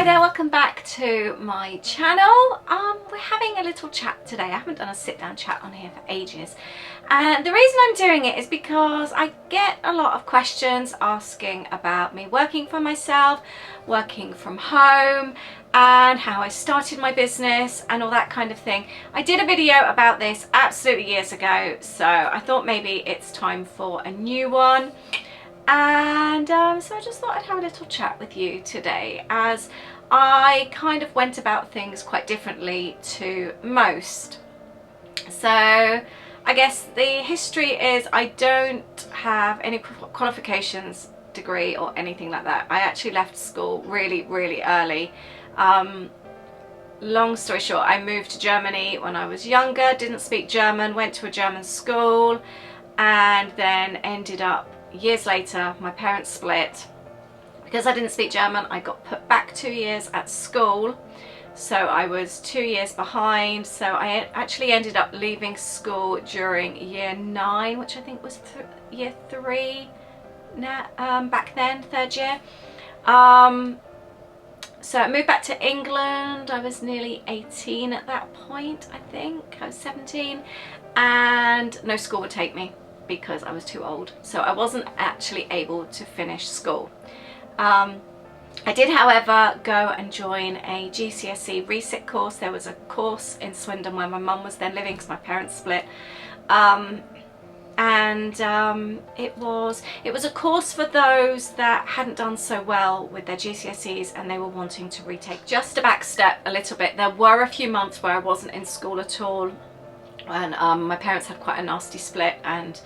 Hi there, welcome back to my channel. We're having a little chat today. I haven't done a sit-down chat on here for ages, and the reason I'm doing it is because I get a lot of questions asking about me working for myself, working from home, and how I started my business and all that kind of thing. I did a video about this absolutely years ago, so I thought maybe it's time for a new one. And so I just thought I'd have a little chat with you today, as I kind of went about things quite differently to most. So I guess the history is I don't have any qualifications, degree or anything like that. I actually left school really early. Long story short, I moved to Germany when I was younger, didn't speak German, went to a German school, and then ended up years later, my parents split. Because I didn't speak German, I got put back 2 years at school, so I was 2 years behind. So I actually ended up leaving school during year 9, which I think was year 3 back then, third year. So I moved back to England. I was nearly 18 at that point, I think. I was 17, and no school would take me because I was too old, so I wasn't actually able to finish school. I did, however, go and join a GCSE resit course. There was a course in Swindon where my mum was then living because my parents split, it was a course for those that hadn't done so well with their GCSEs and they were wanting to retake. Just to backstep a little bit, there were a few months where I wasn't in school at all, and my parents had quite a nasty split, and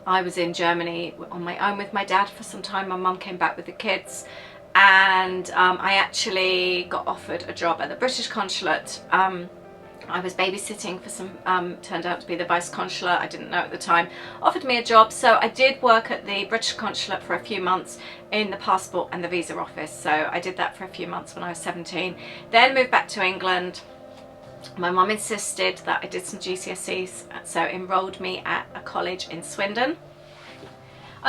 I was in Germany on my own with my dad for some time. My mum came back with the kids, and I actually got offered a job at the British consulate. I was babysitting for some, turned out to be the vice consular, I didn't know at the time, offered me a job. So I did work at the British consulate for a few months in the passport and the visa office. So I did that for a few months when I was 17, then moved back to England. My mum insisted that I did some GCSEs, so enrolled me at a college in Swindon.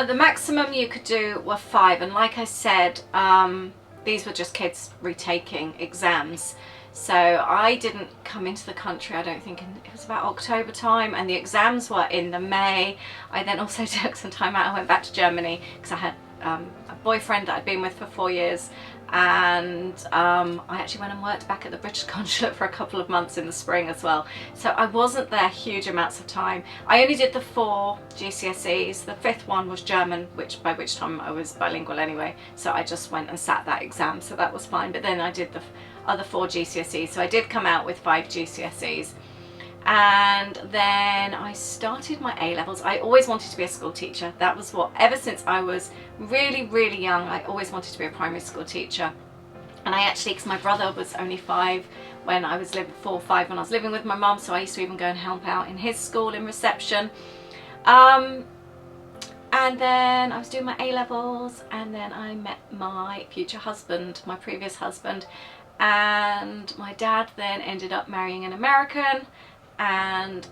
The maximum you could do were 5, and like I said, these were just kids retaking exams. So I didn't come into the country, I don't think, it was about October time, and the exams were in the May. I then also took some time out. I went back to Germany because I had a boyfriend that I'd been with for 4 years, and I actually went and worked back at the British consulate for a couple of months in the spring as well. So I wasn't there huge amounts of time. I only did the 4 GCSEs. The 5th one was German, by which time I was bilingual anyway, so I just went and sat that exam, so that was fine. But then I did the other 4 GCSEs, so I did come out with 5 GCSEs. And then I started my A-levels. I always wanted to be a school teacher. That was what, ever since I was really young, I always wanted to be a primary school teacher. And I actually, because my brother was only 5 when I was living, 4 or 5 when I was living with my mum, so I used to even go and help out in his school in reception. And then I was doing my A-levels, and then I met my future husband, my previous husband, and my dad then ended up marrying an American, and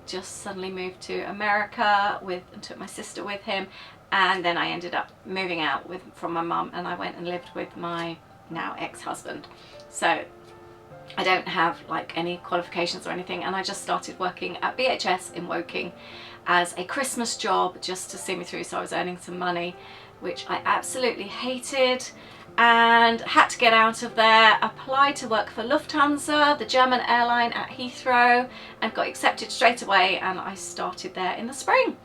just suddenly moved to America and took my sister with him. And then I ended up moving out from my mum, and I went and lived with my now ex-husband. So I don't have like any qualifications or anything, and I just started working at BHS in Woking as a Christmas job just to see me through. So I was earning some money, which I absolutely hated, and had to get out of there. Applied to work for Lufthansa, the German airline, at Heathrow, and got accepted straight away, and I started there in the spring.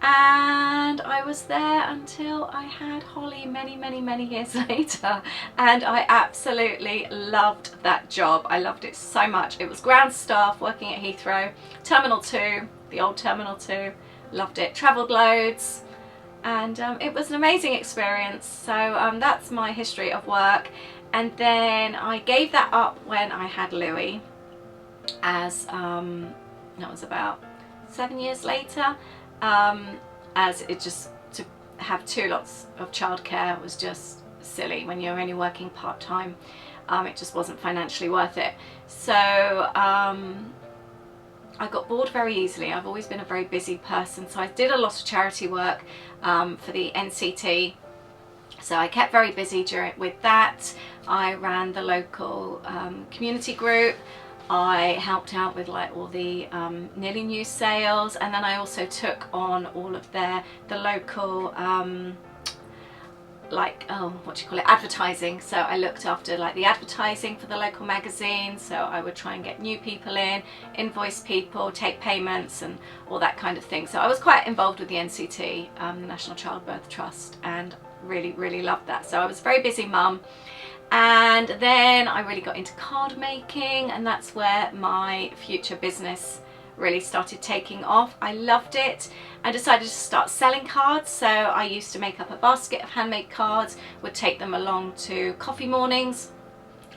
And I was there until I had Holly many years later, and I absolutely loved that job. I loved it so much. It was ground staff working at Heathrow, Terminal 2, the old Terminal 2. Loved it, travelled loads, and it was an amazing experience. So that's my history of work. And then I gave that up when I had Louis, as that was about 7 years later, as it just, to have 2 lots of childcare was just silly when you're only working part-time. It just wasn't financially worth it. So I got bored very easily. I've always been a very busy person, so I did a lot of charity work for the NCT So I kept very busy with that. I ran the local community group. I helped out with like all the nearly new sales, and then I also took on all of the local advertising. So I looked after like the advertising for the local magazine, so I would try and get new people in, invoice people, take payments and all that kind of thing. So I was quite involved with the NCT, the National Childbirth Trust, and really loved that. So I was a very busy mum. And then I really got into card making, and that's where my future business really started taking off. I loved it. I decided to start selling cards, so I used to make up a basket of handmade cards, would take them along to coffee mornings.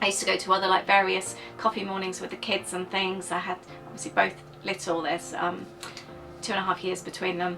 I used to go to other like various coffee mornings with the kids and things. I had obviously both little, there's 2.5 years between them,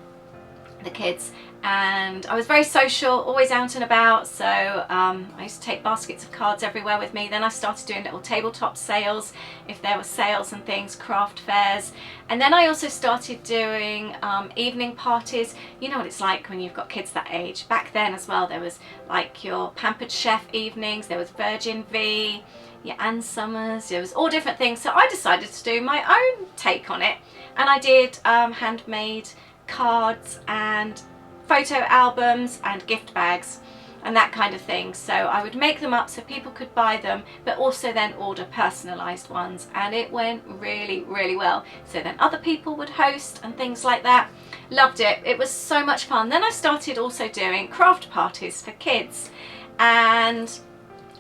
the kids, and I was very social, always out and about, so I used to take baskets of cards everywhere with me. Then I started doing little tabletop sales, if there were sales and things, craft fairs, and then I also started doing evening parties. You know what it's like when you've got kids that age. Back then as well, there was like your Pampered Chef evenings, there was Virgin V, your Ann Summers, there was all different things. So I decided to do my own take on it, and I did handmade cards and photo albums and gift bags and that kind of thing. So I would make them up so people could buy them, but also then order personalized ones, and it went really well. So then other people would host and things like that. Loved it. It was so much fun. Then I started also doing craft parties for kids, and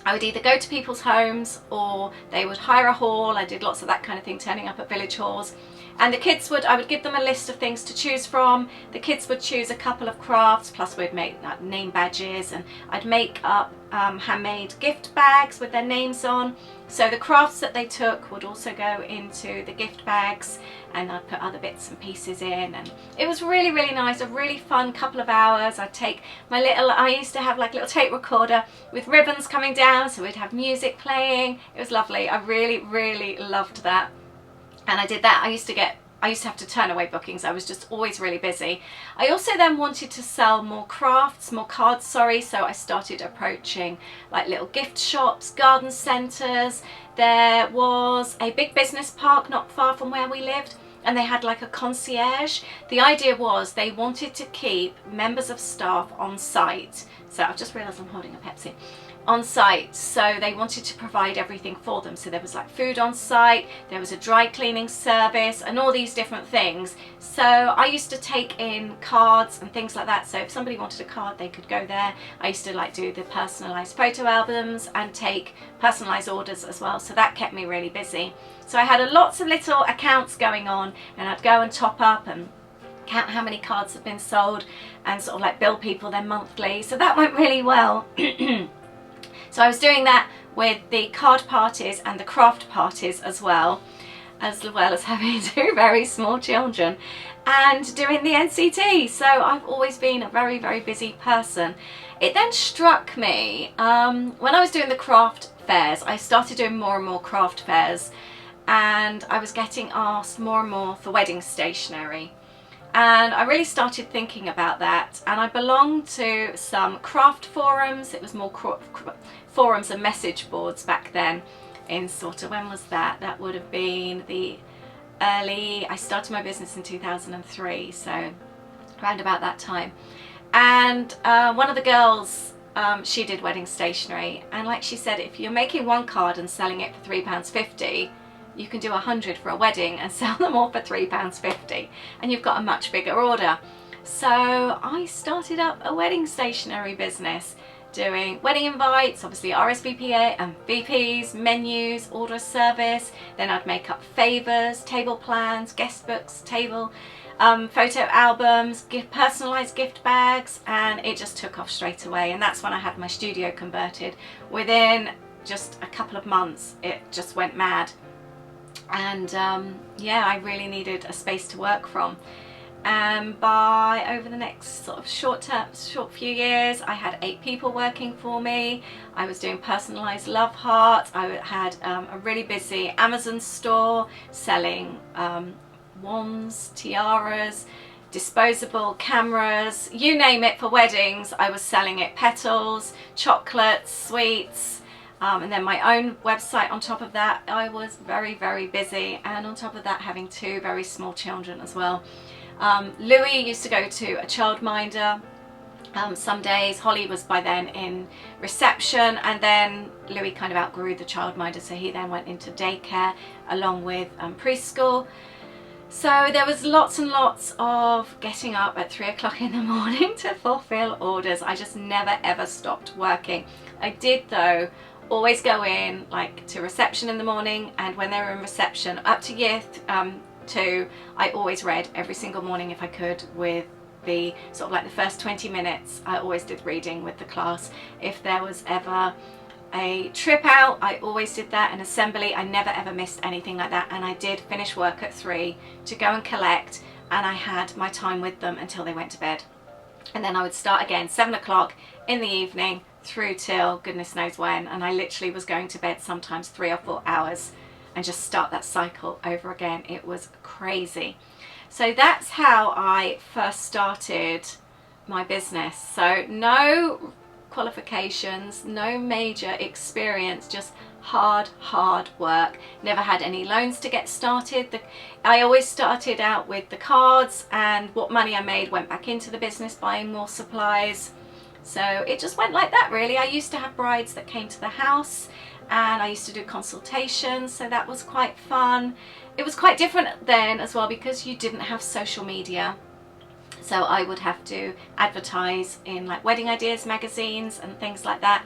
I would either go to people's homes or they would hire a hall. I did lots of that kind of thing, turning up at village halls. And the kids would, I would give them a list of things to choose from. The kids would choose a couple of crafts, plus we'd make like name badges, and I'd make up handmade gift bags with their names on. So the crafts that they took would also go into the gift bags, and I'd put other bits and pieces in, and it was really nice, a really fun couple of hours. I'd take my little, I used to have like a little tape recorder with ribbons coming down, so we'd have music playing. It was lovely. I really loved that. And I did that. I used to have to turn away bookings. I was just always really busy. I also then wanted to sell more crafts, more cards, sorry, so I started approaching like little gift shops, garden centres. There was a big business park not far from where we lived, and they had like a concierge. The idea was they wanted to keep members of staff on site. So I've just realised I'm holding a Pepsi. On site, so they wanted to provide everything for them. So there was like food on site, there was a dry cleaning service, and all these different things. So I used to take in cards and things like that. So if somebody wanted a card, they could go there. I used to like do the personalized photo albums and take personalized orders as well. So that kept me really busy. So I had lots of little accounts going on, and I'd go and top up and count how many cards had been sold and sort of like bill people then monthly. So that went really well. So I was doing that with the card parties and the craft parties as well as having 2 very small children and doing the NCT. So I've always been a very busy person. It then struck me when I was doing the craft fairs, I started doing more and more craft fairs, and I was getting asked more and more for wedding stationery. And I really started thinking about that, and I belonged to some craft forums. It was more forums and message boards back then, in sort of, when was that? That would have been the early, I started my business in 2003, so around about that time. And one of the girls, she did wedding stationery, and like she said, if you're making one card and selling it for £3.50, you can do 100 for a wedding and sell them all for £3.50, and you've got a much bigger order. So I started up a wedding stationery business, doing wedding invites, obviously RSVP and VPs, menus, order service. Then I'd make up favours, table plans, guest books, table photo albums, personalised gift bags, and it just took off straight away. And that's when I had my studio converted. Within just a couple of months, it just went mad. And yeah, I really needed a space to work from. And by over the next sort of short few years, I had 8 people working for me. I was doing personalised love hearts. I had a really busy Amazon store selling wands, tiaras, disposable cameras, you name it, for weddings. I was selling it. Petals, chocolates, sweets, and then my own website on top of that. I was very, very busy, and on top of that having 2 very small children as well. Louis used to go to a childminder some days. Holly was by then in reception, and then Louis kind of outgrew the childminder, so he then went into daycare along with preschool. So there was lots and lots of getting up at 3 o'clock in the morning to fulfill orders. I just never ever stopped working. I did though always go in like to reception in the morning, and when they were in reception up to year 2, I always read every single morning if I could, with the sort of like the first 20 minutes I always did reading with the class. If there was ever a trip out, I always did that. An assembly, I never ever missed anything like that. And I did finish work at 3 to go and collect, and I had my time with them until they went to bed. And then I would start again 7 o'clock in the evening through till goodness knows when, and I literally was going to bed sometimes 3 or 4 hours and just start that cycle over again. It was crazy. So that's how I first started my business. So no qualifications, no major experience, just hard work. Never had any loans to get started. I always started out with the cards, and what money I made went back into the business, buying more supplies. So it just went like that really. I used to have brides that came to the house, and I used to do consultations, so that was quite fun. It was quite different then as well because you didn't have social media. So I would have to advertise in like wedding ideas magazines and things like that.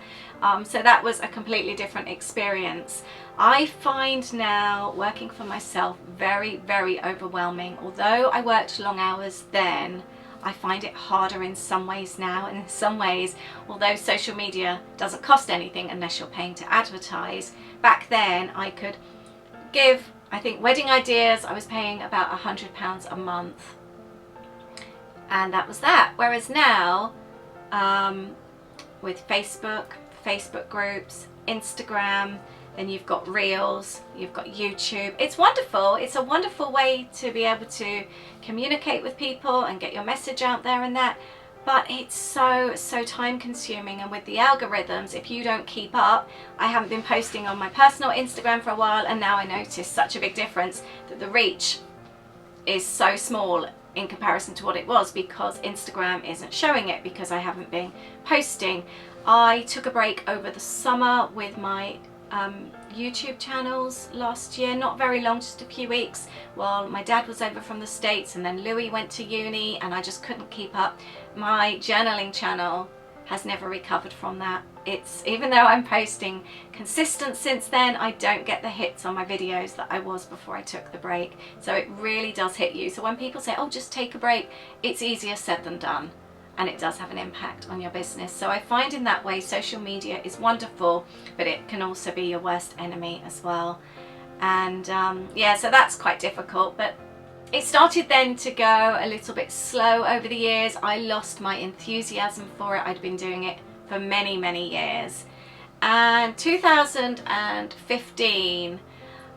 So that was a completely different experience. I find now working for myself very, very overwhelming. Although I worked long hours then, I find it harder in some ways now. And in some ways, although social media doesn't cost anything unless you're paying to advertise, back then I could give, I think, wedding ideas, I was paying about £100 a month. And that was that. Whereas now, with Facebook groups, Instagram, then you've got Reels, you've got YouTube. It's wonderful. It's a wonderful way to be able to communicate with people and get your message out there and that. But it's so time consuming, and with the algorithms, if you don't keep up, I haven't been posting on my personal Instagram for a while, and now I notice such a big difference that the reach is so small in comparison to what it was because Instagram isn't showing it because I haven't been posting. I took a break over the summer with my YouTube channels last year, not very long, just a few weeks, while my dad was over from the States, and then Louis went to uni, and I just couldn't keep up. My journaling channel has never recovered from that. It's, even though I'm posting consistent since then, I don't get the hits on my videos that I was before I took the break. So it really does hit you. So when people say, oh, just take a break, it's easier said than done. And it does have an impact on your business. So I find in that way social media is wonderful, but it can also be your worst enemy as well. And yeah, so that's quite difficult. But it started then to go a little bit slow over the years. I lost my enthusiasm for it. I'd been doing it for many years. And 2015,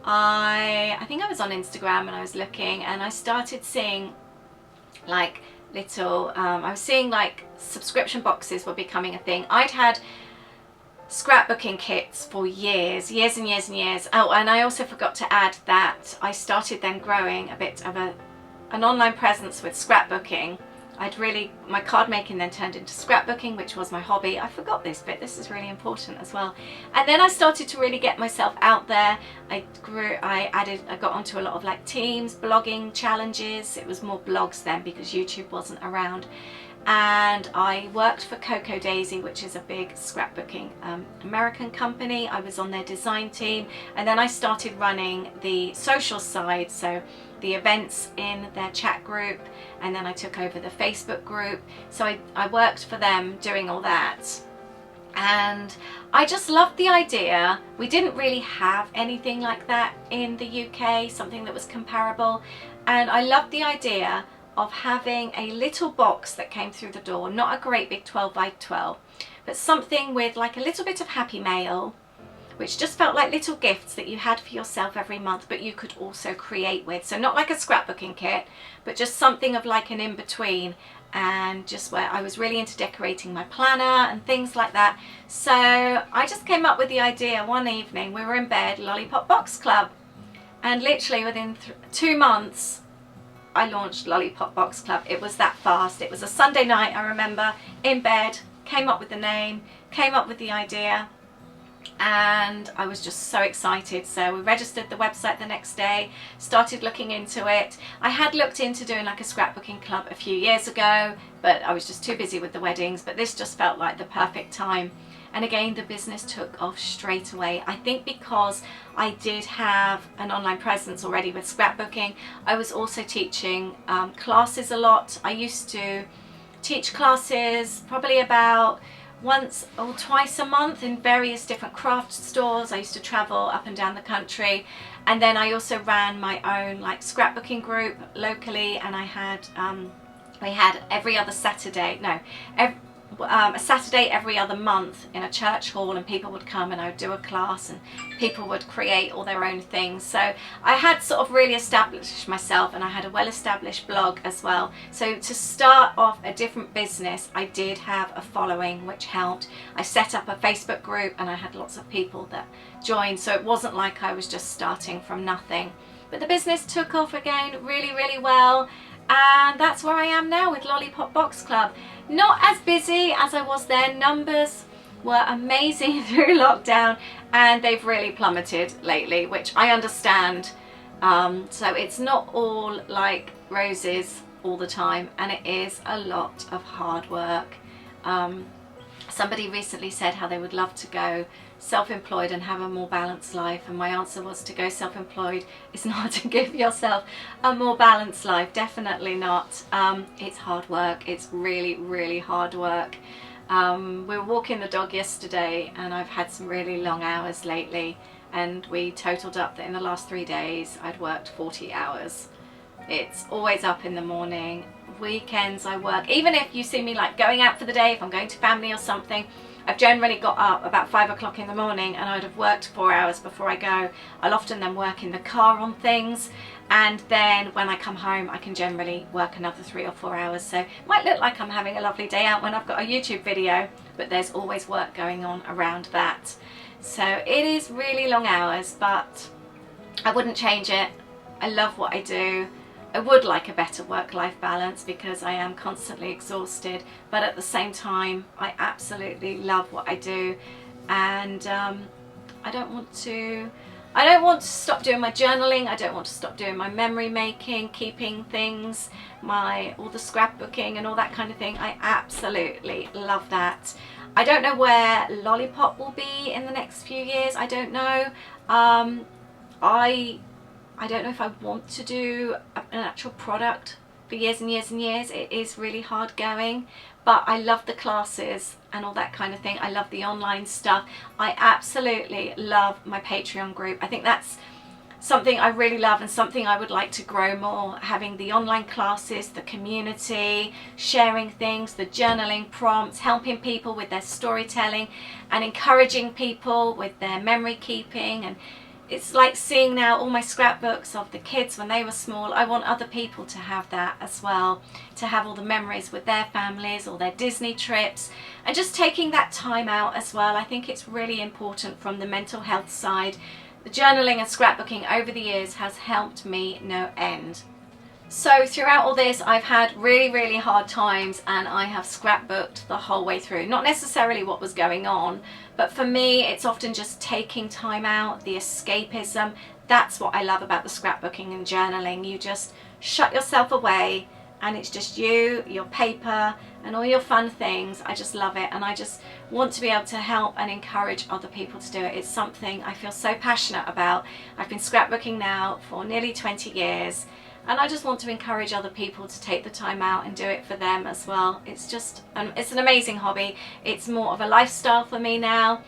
I think I was on Instagram and I was looking, and I started seeing like little, I was seeing like subscription boxes were becoming a thing. I'd had scrapbooking kits for years and years. Oh, and I also forgot to add that I started then growing a bit of an online presence with scrapbooking. My card making then turned into scrapbooking, which was my hobby. I forgot this bit, this is really important as well. And then I started to really get myself out there. I got onto a lot of like teams, blogging challenges. It was more blogs then because YouTube wasn't around. And I worked for Coco Daisy, which is a big scrapbooking American company. I was on their design team, and then I started running the social side, so the events in their chat group, and then I took over the Facebook group. So I worked for them doing all that, and I just loved the idea. We didn't really have anything like that in the UK, something that was comparable, and I loved the idea of having a little box that came through the door, not a great big 12 by 12, but something with like a little bit of happy mail, which just felt like little gifts that you had for yourself every month, but you could also create with. So not like a scrapbooking kit, but just something of like an in-between, and just where I was really into decorating my planner and things like that. So I just came up with the idea one evening. We were in bed, Lollipop Box Club, and literally within 2 months I launched Lollipop Box Club. It was that fast. It was a Sunday night, I remember, in bed, came up with the name, came up with the idea, and I was just so excited. So we registered the website the next day, started looking into it. I had looked into doing like a scrapbooking club a few years ago, but I was just too busy with the weddings, but this just felt like the perfect time. And again, the business took off straight away. I think because I did have an online presence already with scrapbooking. I was also teaching classes a lot. I used to teach classes probably about once or twice a month in various different craft stores. I used to travel up and down the country, and then I also ran my own like scrapbooking group locally, and I had we had every other Saturday, no, a Saturday every other month in a church hall, and people would come and I would do a class and people would create all their own things. So I had sort of really established myself, and I had a well-established blog as well. So to start off a different business, I did have a following, which helped. I set up a Facebook group and I had lots of people that joined, so it wasn't like I was just starting from nothing. But the business took off again really well, and that's where I am now with Lollipop Box Club. Not as busy as I was then. Numbers were amazing through lockdown, and they've really plummeted lately, which I understand. So it's not all like roses all the time, and it is a lot of hard work. Somebody recently said how they would love to go self-employed and have a more balanced life, and my answer was to go self-employed is not to give yourself a more balanced life. Definitely not. It's hard work. It's really hard work. We were walking the dog yesterday, and I've had some really long hours lately, and we totaled up that in the last 3 days I'd worked 40 hours. It's always up in the morning. Weekends I work. Even if you see me like going out for the day, if I'm going to family or something, I've generally got up about 5 o'clock in the morning, and I'd have worked 4 hours before I go. I'll often then work in the car on things, and then when I come home I can generally work another 3 or 4 hours. So it might look like I'm having a lovely day out when I've got a YouTube video, but there's always work going on around that. So it is really long hours, but I wouldn't change it. I love what I do. I would like a better work-life balance because I am constantly exhausted, but at the same time I absolutely love what I do, and I don't want to stop doing my journaling. I don't want to stop doing my memory making, keeping things, all the scrapbooking and all that kind of thing. I absolutely love that. I don't know where Lollipop will be in the next few years. I don't know. I don't know if I want to do an actual product for years and years and years. It is really hard going, but I love the classes and all that kind of thing. I love the online stuff. I absolutely love my Patreon group. I think that's something I really love and something I would like to grow more. Having the online classes, the community, sharing things, the journaling prompts, helping people with their storytelling and encouraging people with their memory keeping. And it's like seeing now all my scrapbooks of the kids when they were small. I want other people to have that as well, to have all the memories with their families or their Disney trips, and just taking that time out as well. I think it's really important from the mental health side. The journaling and scrapbooking over the years has helped me no end. So throughout all this I've had really hard times, and I have scrapbooked the whole way through. Not necessarily what was going on, but for me it's often just taking time out, the escapism. That's what I love about the scrapbooking and journaling. You just shut yourself away and it's just you, your paper and all your fun things. I just love it, and I just want to be able to help and encourage other people to do it. It's something I feel so passionate about. I've been scrapbooking now for nearly 20 years. And I just want to encourage other people to take the time out and do it for them as well. It's just, it's an amazing hobby. It's more of a lifestyle for me now.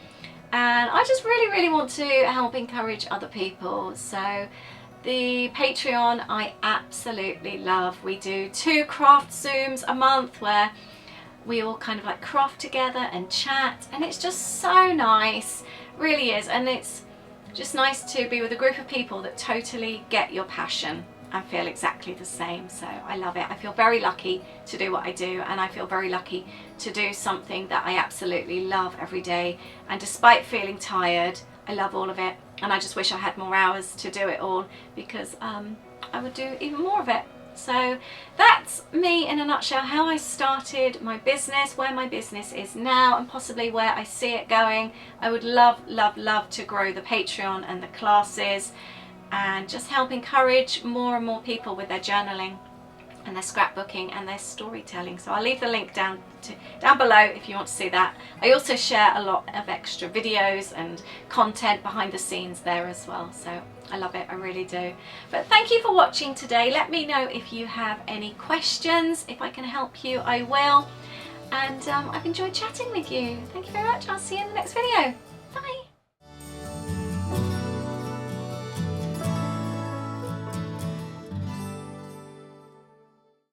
And I just really want to help encourage other people. So the Patreon I absolutely love. We do 2 craft Zooms a month where we all kind of like craft together and chat. And it's just so nice. really is, and it's just nice to be with a group of people that totally get your passion and feel exactly the same. So I love it. I feel very lucky to do what I do, and I feel very lucky to do something that I absolutely love every day. And despite feeling tired, I love all of it, and I just wish I had more hours to do it all, because I would do even more of it. So that's me in a nutshell, how I started my business, where my business is now, and possibly where I see it going. I would love, love, love to grow the Patreon and the classes, and just help encourage more and more people with their journaling and their scrapbooking and their storytelling. So I'll leave the link down below if you want to see that. I also share a lot of extra videos and content behind the scenes there as well. So I love it, I really do. But thank you for watching today. Let me know if you have any questions. If I can help you, I will. And I've enjoyed chatting with you. Thank you very much. I'll see you in the next video. Bye.